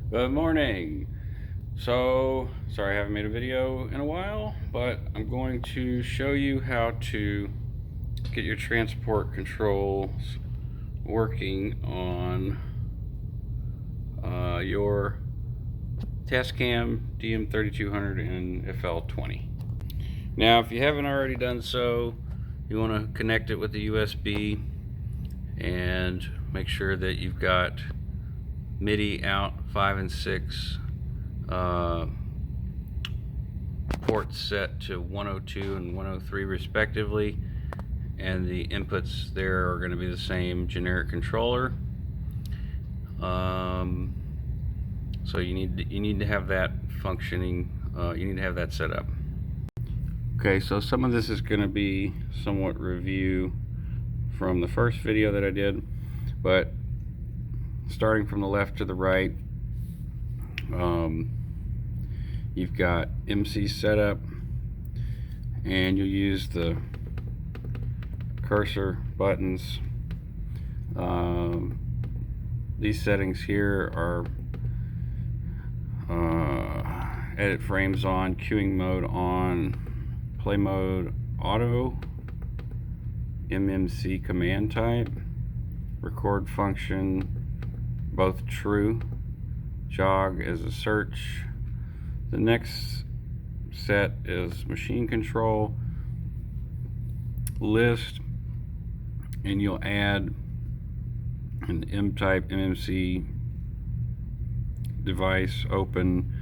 Good morning. So, sorry I haven't made a video in a while, but I'm going to show you how to get your transport controls working on your Tascam DM-3200 and FL20. Now, if you haven't already done so, you want to connect it with the USB and make sure that you've got MIDI out 5 and 6 ports set to 102 and 103 respectively, and the inputs there are going to be the same generic controller. So you need to have that functioning. You need to have that set up. Okay, so some of this is going to be somewhat review from the first video that I did, but starting from the left to the right, you've got MC setup, and you'll use the cursor buttons. These settings here are edit frames on, queuing mode on, play mode auto, MMC command type, record function both true, jog as a search. The next set is machine control, list, and you'll add an M-type MMC device, open,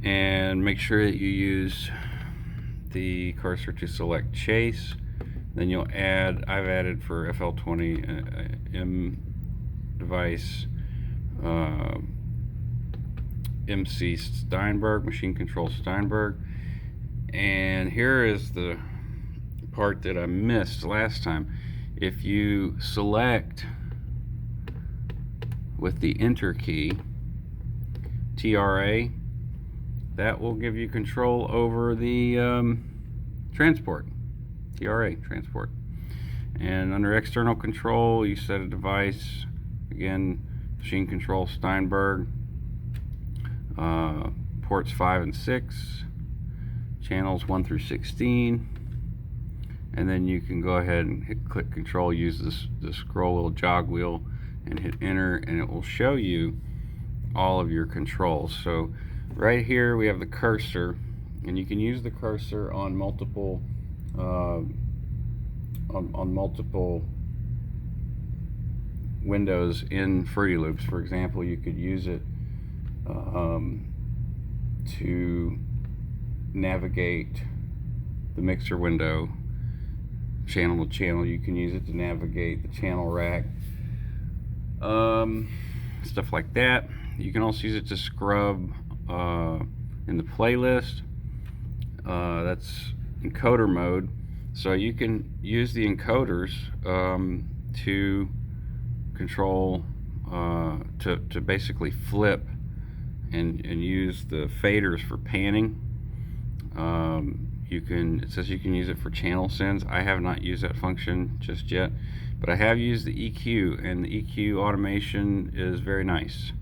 and make sure that you use the cursor to select chase. Then you'll add, I've added for FL20 M device MC Steinberg, machine control Steinberg. And here is the part that I missed last time. If you select with the enter key TRA, that will give you control over the transport, TRA, transport. And under external control, you set a device, again, machine control Steinberg, ports 5 and 6, channels 1 through 16, and then you can go ahead and click control, use the scroll wheel, jog wheel, and hit enter, and it will show you all of your controls. So right here we have the cursor, and you can use the cursor on multiple multiple windows in Fruity Loops. For example, you could use it to navigate the mixer window channel to channel. You can use it to navigate the channel rack, stuff like that. You can also use it to scrub in the playlist. That's encoder mode, so you can use the encoders to control, to basically flip and use the faders for panning. It says you can use it for channel sends. I have not used that function just yet, but I have used the EQ, and the EQ automation is very nice.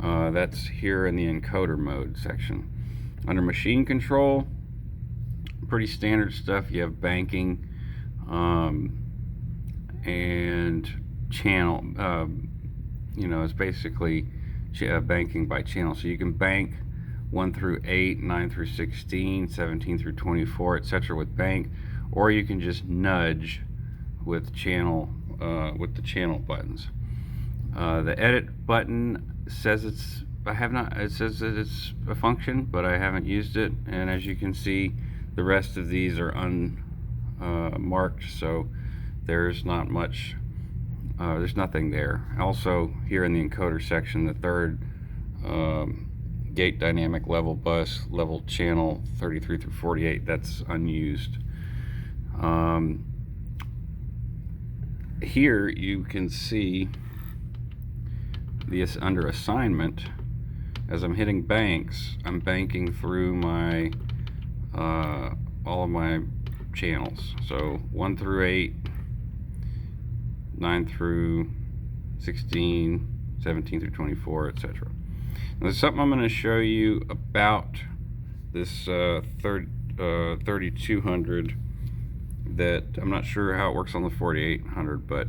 That's here in the encoder mode section. Under machine control, pretty standard stuff. You have banking and channel. It's basically banking by channel. So you can bank 1 through 8, 9 through 16, 17 through 24, etc. with bank, or you can just nudge with channel with the channel buttons. The edit button says it says that it's a function, but I haven't used it, and as you can see, the rest of these are unmarked, so there's not much, there's nothing there. Also, here in the encoder section, the third gate dynamic level bus, level channel 33 through 48, that's unused. Here you can see this under assignment. As I'm hitting banks, I'm banking through my all of my channels. So 1 through 8, 9 through 16, 17 through 24, etc. Now, there's something I'm going to show you about this 3200 that I'm not sure how it works on the 4800, but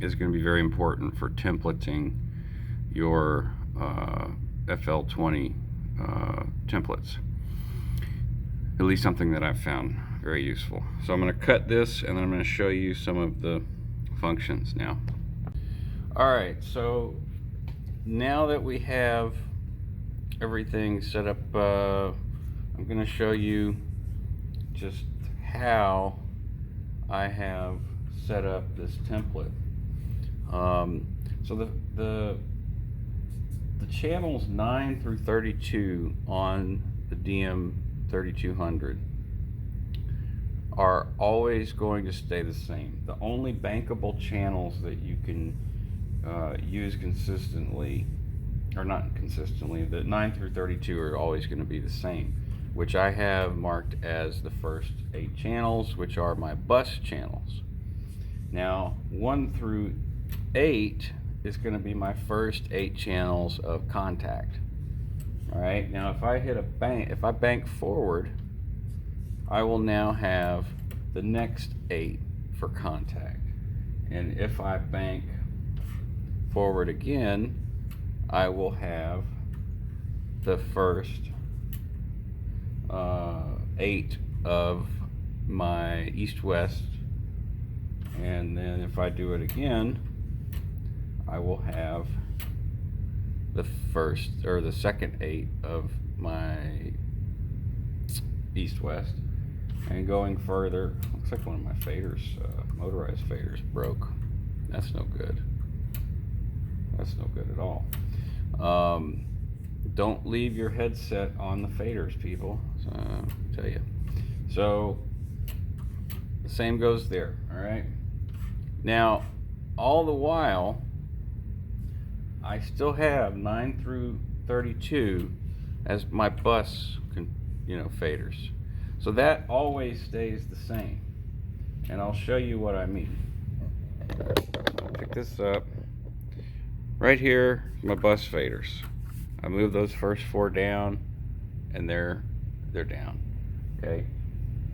is going to be very important for templating your FL20 templates. At least something that I've found very useful. So I'm going to cut this and then I'm going to show you some of the functions now. Alright, so now that we have everything set up, I'm going to show you just how I have set up this template. So the channels 9 through 32 on the DM-3200 are always going to stay the same. The only bankable channels that you can use consistently, or not consistently, the 9 through 32 are always going to be the same, which I have marked as the first 8 channels, which are my bus channels. Now 1 through 8 is going to be my first 8 channels of contact. Alright, now if I hit a bank, if I bank forward, I will now have the next 8 for contact. And if I bank forward again, I will have the first 8 of my east-west. And then if I do it again, I will have the first or the second 8 of my east-west. And going further, looks like one of my faders, motorized faders, broke. That's no good. That's no good at all. Don't leave your headset on the faders, people. I'll tell you. So the same goes there. All right. Now, all the while, I still have 9 through 32 as my bus, faders. So that always stays the same. And I'll show you what I mean. Pick this up. Right here, my bus faders. I move those first 4 down, and they're down. Okay.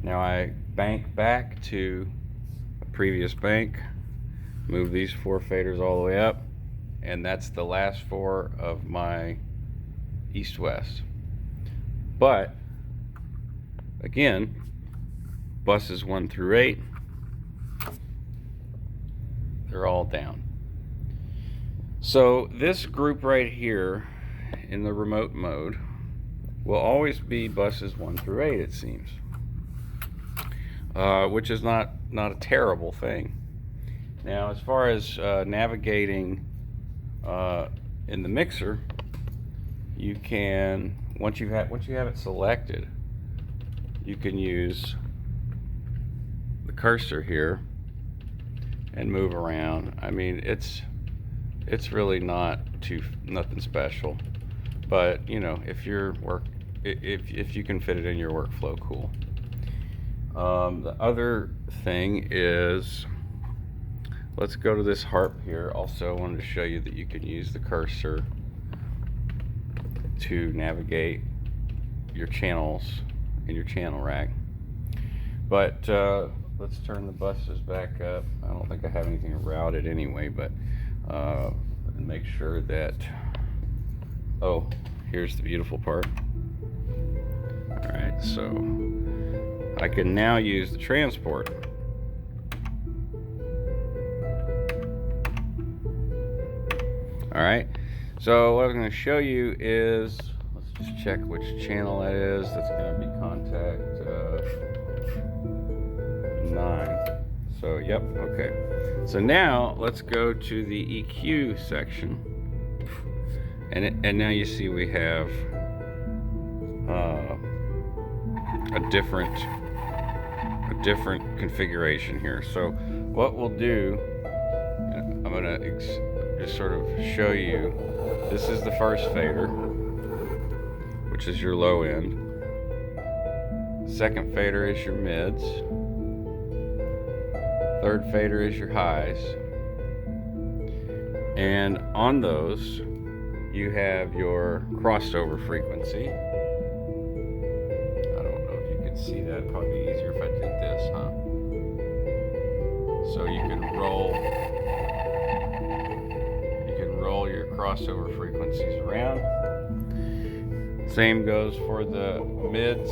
Now I bank back to a previous bank, move these 4 faders all the way up, and that's the last 4 of my east-west. But again, buses 1 through 8, they're all down. So this group right here in the remote mode will always be buses 1 through 8, it seems, which is not a terrible thing. Now, as far as navigating in the mixer, you can, once you have it selected, you can use the cursor here and move around. I mean, it's really nothing special, but if you can fit it in your workflow, cool. The other thing is, let's go to this harp here. Also, I wanted to show you that you can use the cursor to navigate your channels in your channel rack. But let's turn the buses back up. I don't think I have anything routed anyway, but make sure that, oh, here's the beautiful part. Alright, so I can now use the transport. Alright, so what I'm going to show you is, let's just check which channel that is. That's going to be contact 9. So, yep, okay. So now let's go to the EQ section. And now you see we have a different configuration here. So what we'll do, I'm going to just sort of show you. This is the first fader, which is your low end. Second fader is your mids. Third fader is your highs. And on those, you have your crossover frequency. I don't know if you can see that. It'd probably be easier if I did this, huh? So you can roll your crossover frequencies around. Same goes for the mids.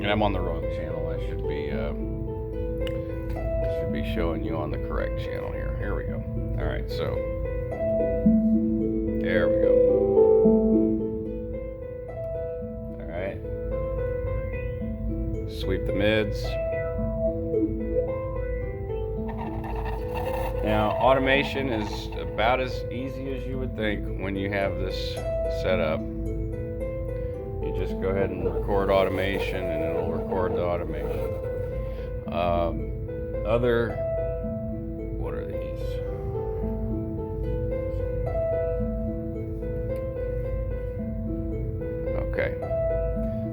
And I'm on the wrong channel. I should be showing you on the correct channel here. Here we go. All right, so there we go. All right. Sweep the mids. Now, automation is about as easy as you would think when you have this set up. You just go ahead and record automation and it'll record the automation. What are these? Okay.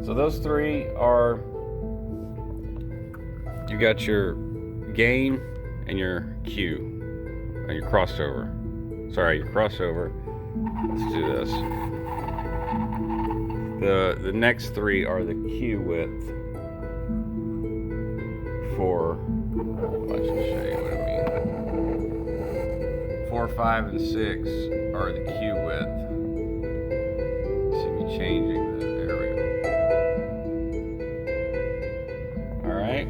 So those three are, you got your gain and your Q. And your crossover. Sorry, your crossover. Let's do this. The next three are the Q width for, let's just show you what I mean. 4, 5, and 6 are the Q width. See me changing the, there we go. Alright.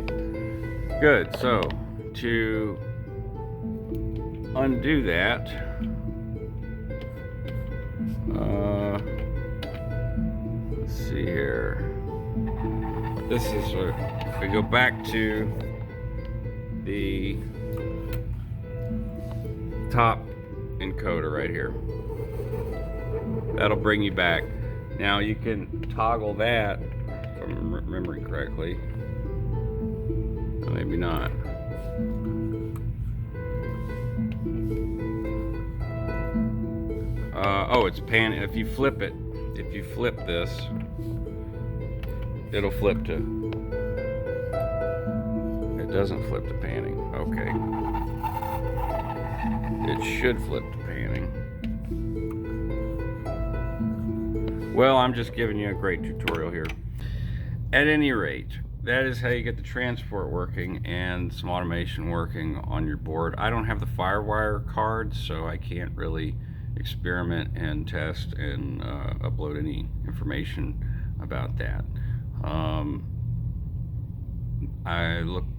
Good, so to undo that, let's see here. This is what, if we go back to the top encoder right here, that'll bring you back. Now you can toggle that, if I'm remembering correctly, maybe not. Oh, it's pan. If you flip it, if you flip this, it'll flip to. It doesn't flip to panning. Okay. It should flip to panning. Well, I'm just giving you a great tutorial here. At any rate, that is how you get the transport working and some automation working on your board. I don't have the FireWire card, so I can't really experiment and test and upload any information about that.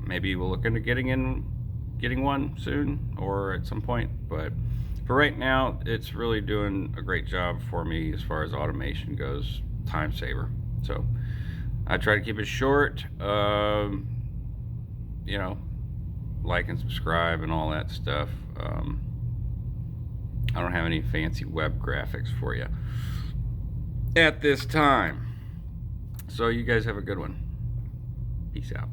Maybe we'll look into getting one soon or at some point, but for right now it's really doing a great job for me as far as automation goes. Time saver. So I try to keep it short. You know, like and subscribe and all that stuff. I don't have any fancy web graphics for you at this time. So you guys have a good one. Peace out.